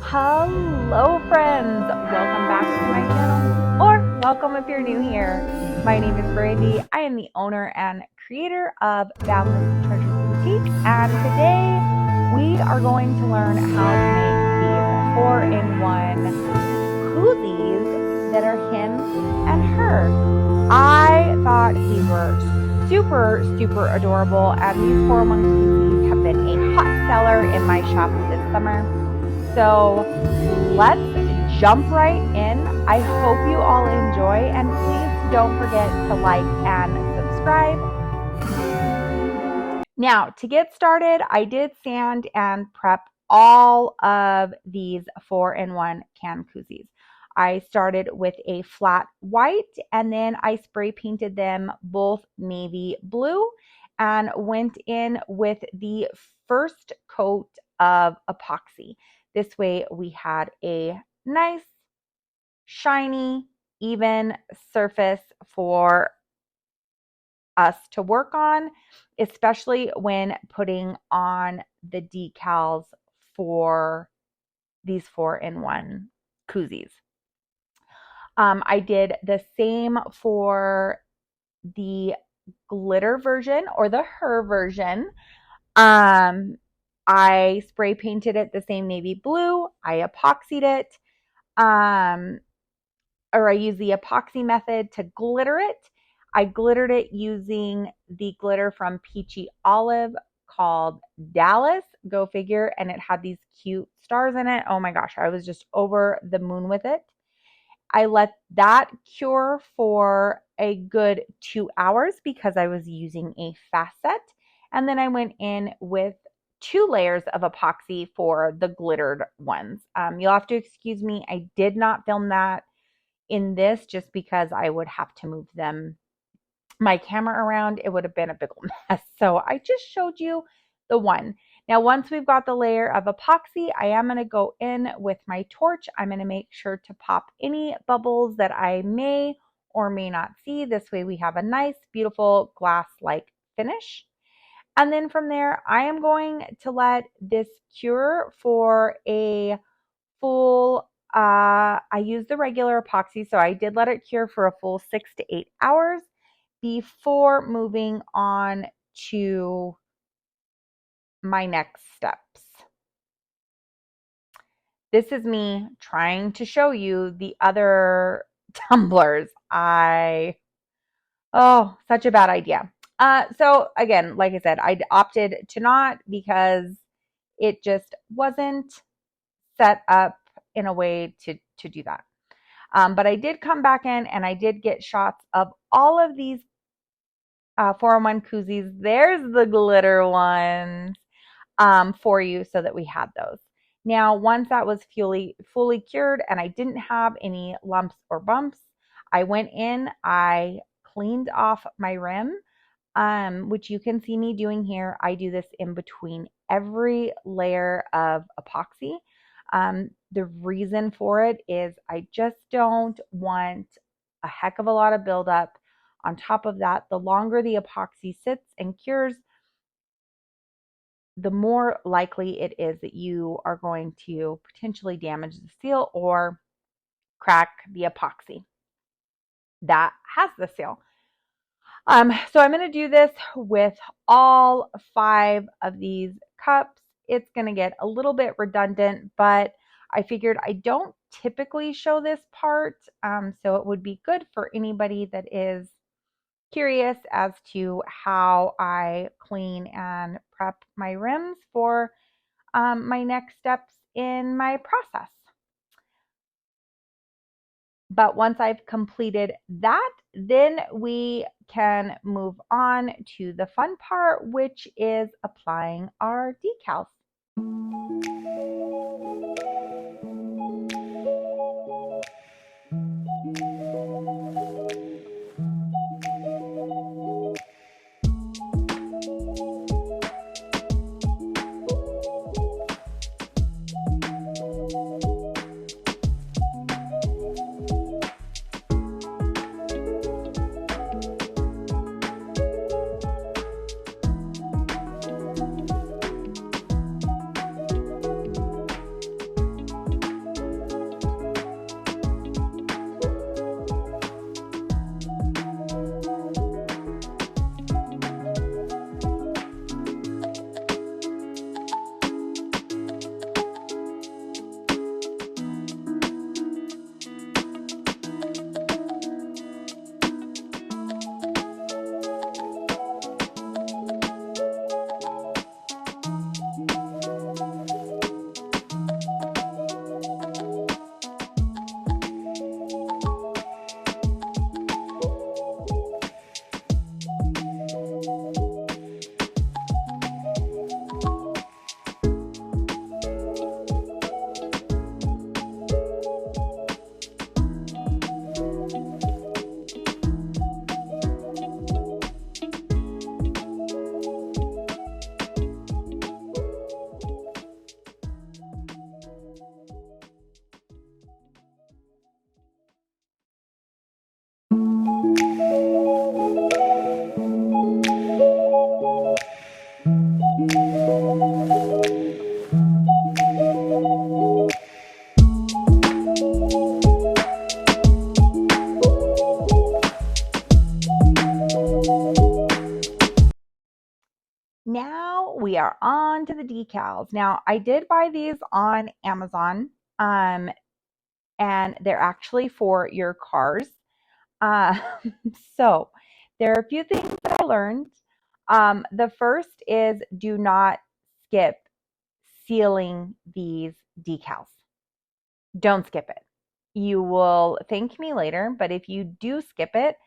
Hello friends, welcome back to my channel, or welcome if you're new here. My name is Brandy. I am the owner and creator of Boundless Treasures Boutique, and today we are going to learn how to make these 4-in-1 koozies that are him and her. I thought these were super adorable, and these 4-in-1 koozies have been a hot seller in my shop this summer. So let's jump right in. I hope you all enjoy, and please don't forget to like and subscribe. Now, to get started, I did sand and prep all of these 4-in-1 can koozies. I started with a flat white, and then I spray painted them both navy blue and went in with the first coat of epoxy. This way we had a nice, shiny, even surface for us to work on, especially when putting on the decals for these 4-in-1 koozies. I did the same for the glitter version or the her version. I spray painted it the same navy blue. I epoxied it. Or I use the epoxy method to glitter it. I glittered it using the glitter from Peachy Olive called Dallas, go figure, and it had these cute stars in it. Oh my gosh, I was just over the moon with it. I let that cure for a good 2 hours because I was using a fast set. And then I went in with 2 layers of epoxy for the glittered ones. You'll have to excuse me, I did not film that in this just because I would have to move my camera around. It would have been a big mess. So I just showed you the one. Now, once we've got the layer of epoxy, I am going to go in with my torch. I'm going to make sure to pop any bubbles that I may or may not see. This way we have a nice, beautiful glass-like finish. And then from there, I am going to let this cure for a full, I used the regular epoxy, so I did let it cure for a full 6 to 8 hours before moving on to my next steps. This is me trying to show you the other tumblers. Such a bad idea. So again, like I said, I opted to not because it just wasn't set up in a way to do that. But I did come back in and I did get shots of all of these 4-in-1 koozies. There's the glitter ones for you so that we had those. Now, once that was fully cured and I didn't have any lumps or bumps, I went in, I cleaned off my rim, which you can see me doing here. I do this in between every layer of epoxy. The reason for it is I just don't want a heck of a lot of buildup. On top of that, the longer the epoxy sits and cures, the more likely it is that you are going to potentially damage the seal or crack the epoxy that has the seal. So I'm going to do this with all 5 of these cups. It's going to get a little bit redundant, but I figured I don't typically show this part, so it would be good for anybody that is curious as to how I clean and prep my rims for my next steps in my process. But once I've completed that, then we can move on to the fun part, which is applying our decals. decals. Now, I did buy these on Amazon, and they're actually for your cars. Uh, so there are a few things that I learned. The first is do not skip sealing these decals. Don't skip it. You will thank me later, but if you do skip it,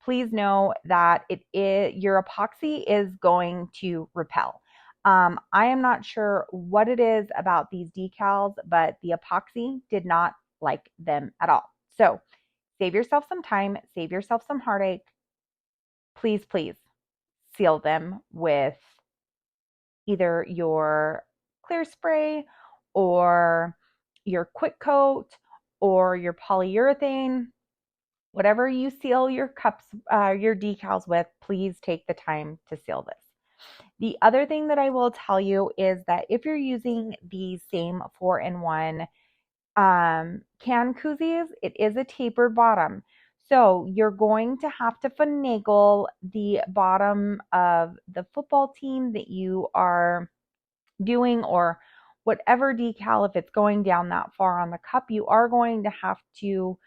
please know that your epoxy is going to repel. I am not sure what it is about these decals, but the epoxy did not like them at all. So save yourself some time, save yourself some heartache. Please, please seal them with either your clear spray or your quick coat or your polyurethane. Whatever you seal your cups, your decals with, please take the time to seal this. The other thing that I will tell you is that if you're using the same 4-in-1 can koozies, it is a tapered bottom. So you're going to have to finagle the bottom of the football team that you are doing, or whatever decal. If it's going down that far on the cup, you are going to have to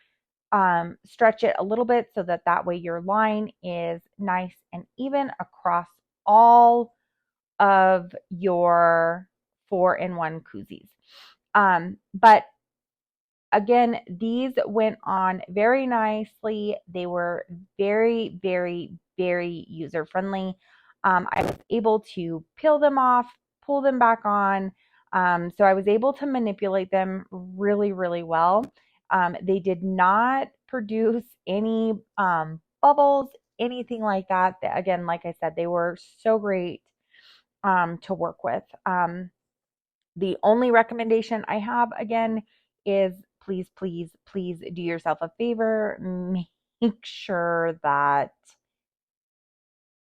stretch it a little bit so that way your line is nice and even across all of your 4-in-1 koozies. But again, these went on very nicely. They were very, very, very user friendly. I was able to peel them off, pull them back on. So I was able to manipulate them really, really well. They did not produce any bubbles, anything like that. Again, like I said, they were so great to work with. The only recommendation I have, again, is please, please, please do yourself a favor. Make sure that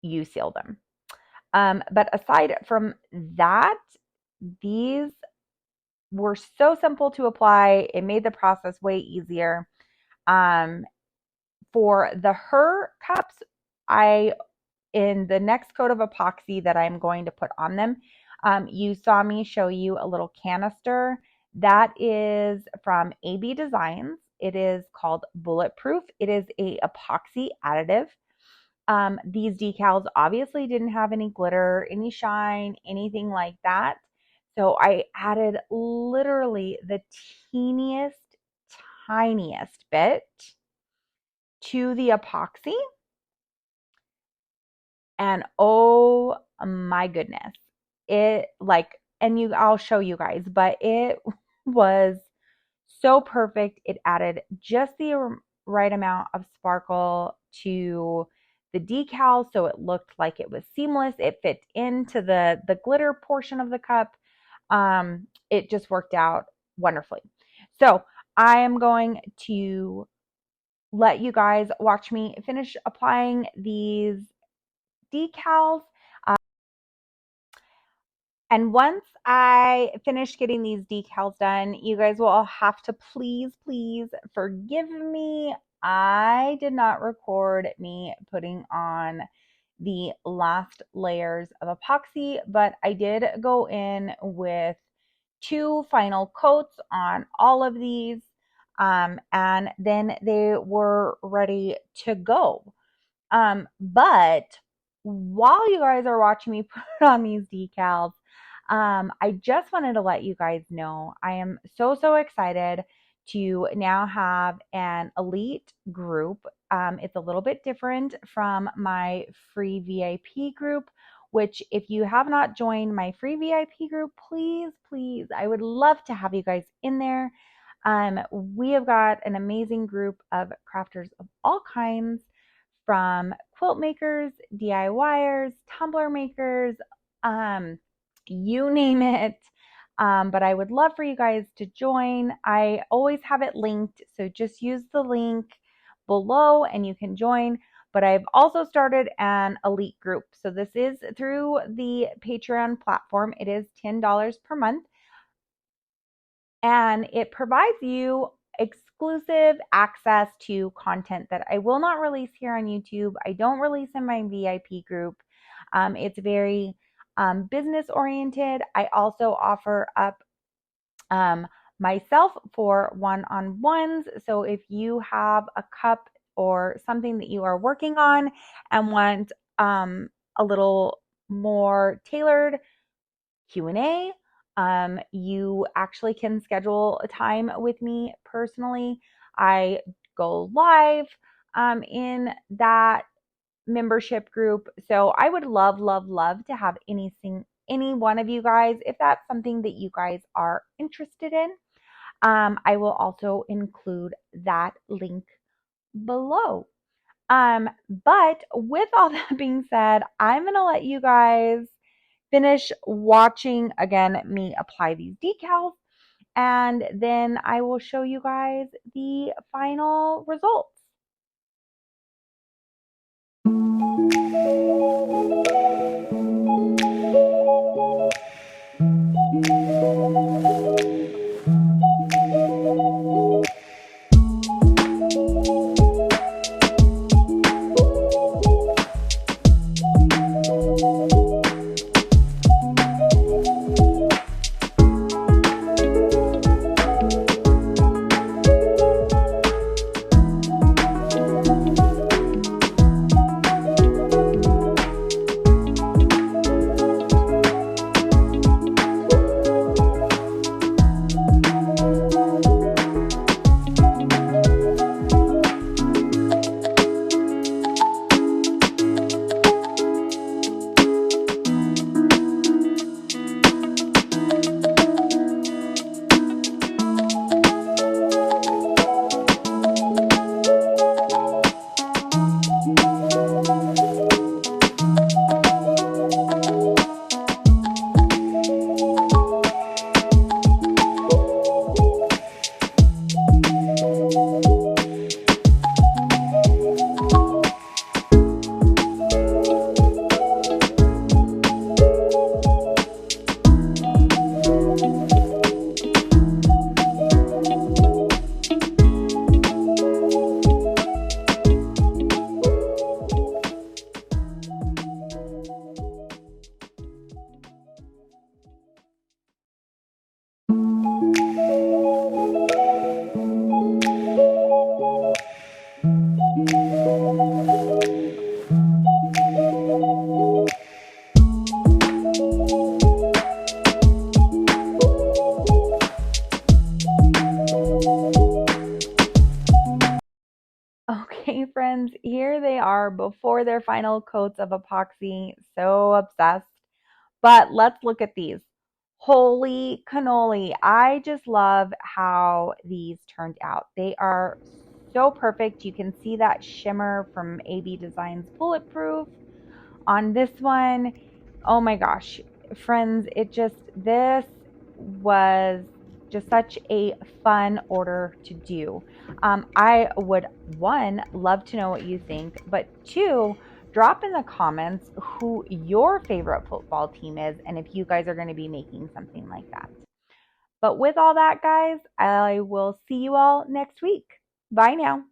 you seal them. But aside from that, these were so simple to apply. It made the process way easier. For the Her cups, in the next coat of epoxy that I'm going to put on them, you saw me show you a little canister. That is from AB Designs. It is called Bulletproof. It is a epoxy additive. These decals obviously didn't have any glitter, any shine, anything like that. So I added literally the teeniest, tiniest bit to the epoxy. And oh my goodness, I'll show you guys, but it was so perfect. It added just the right amount of sparkle to the decal, so it looked like it was seamless. It fit into the glitter portion of the cup. It just worked out wonderfully. So I am going to let you guys watch me finish applying these decals. And once I finish getting these decals done, you guys will have to please, please forgive me. I did not record me putting on the last layers of epoxy, but I did go in with 2 final coats on all of these, and then they were ready to go. But while you guys are watching me put on these decals, I just wanted to let you guys know I am so, so excited to now have an elite group. It's a little bit different from my free VIP group, which if you have not joined my free VIP group, please, please, I would love to have you guys in there. We have got an amazing group of crafters of all kinds, from quilt makers, DIYers, tumbler makers, you name it. But I would love for you guys to join. I always have it linked, so just use the link below and you can join. But I've also started an elite group. So this is through the Patreon platform. It is $10 per month. And it provides you exclusive access to content that I will not release here on YouTube. I don't release in my VIP group. It's very business oriented. I also offer up myself for one-on-ones. So if you have a cup or something that you are working on and want a little more tailored Q&A, you actually can schedule a time with me personally. I go live in that membership group. So I would love, love, love to have any one of you guys, if that's something that you guys are interested in. I will also include that link below. But with all that being said, I'm going to let you guys finish watching again me apply these decals, and then I will show you guys the final results. Okay, friends, here they are before their final coats of epoxy. So obsessed. But let's look at these. Holy cannoli. I just love how these turned out. They are so perfect. You can see that shimmer from AB Designs Bulletproof on this one. Oh my gosh, friends, this was just such a fun order to do. I would, one, love to know what you think, but two, drop in the comments who your favorite football team is and if you guys are going to be making something like that. But with all that, guys, I will see you all next week. Bye now.